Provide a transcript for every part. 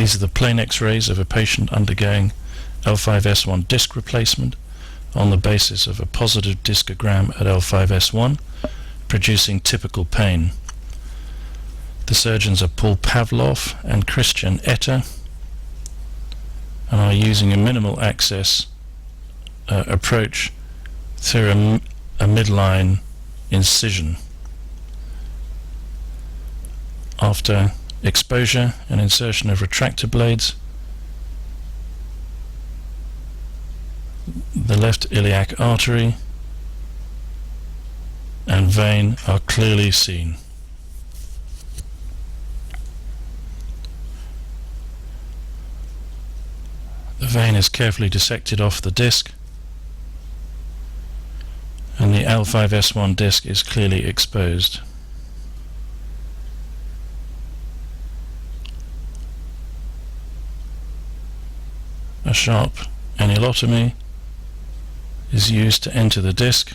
These are the plain X-rays of a patient undergoing L5-S1 disc replacement on the basis of a positive discogram at L5-S1, producing typical pain. The surgeons are Paul Pavlov and Christian Etter, and are using a minimal access approach through a midline incision. After exposure and insertion of retractor blades, the left iliac artery and vein are clearly seen. The vein is carefully dissected off the disc, and the L5-S1 disc is clearly exposed. A sharp annulotomy is used to enter the disc,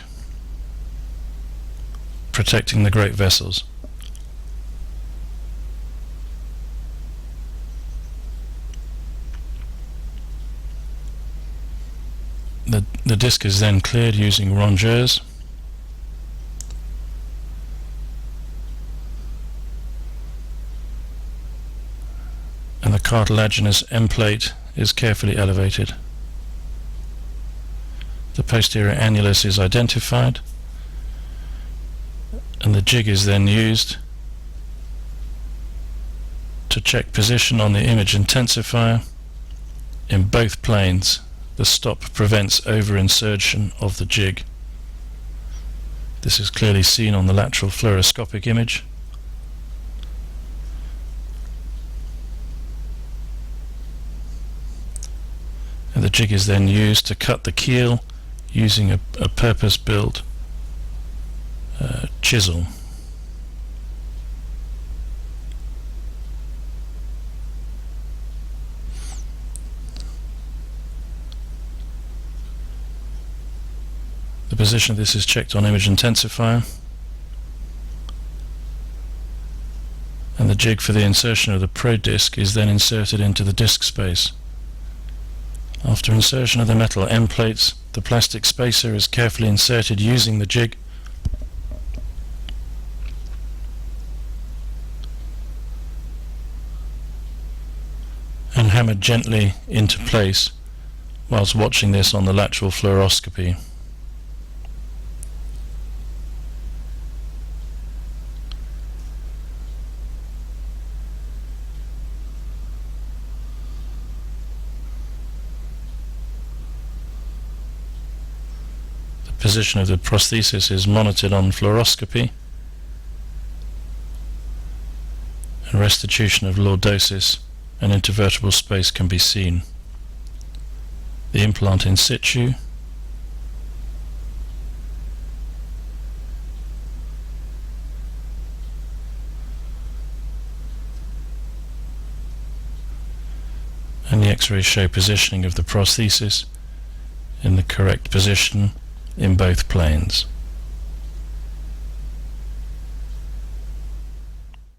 protecting the great vessels. The disc is then cleared using rongeurs, and the cartilaginous end plate is carefully elevated. The posterior annulus is identified, and the jig is then used to check position on the image intensifier in both planes. The stop prevents over-insertion of the jig. This is clearly seen on the lateral fluoroscopic image. And the jig is then used to cut the keel using a purpose-built chisel. The position of this is checked on image intensifier, and the jig for the insertion of the pro disc is then inserted into the disc space. After insertion of the metal end plates, the plastic spacer is carefully inserted using the jig, and hammered gently into place whilst watching this on the lateral fluoroscopy. Position of the prosthesis is monitored on fluoroscopy, and restitution of lordosis and intervertebral space can be seen. The implant in situ, and the X-rays show positioning of the prosthesis in the correct position in both planes.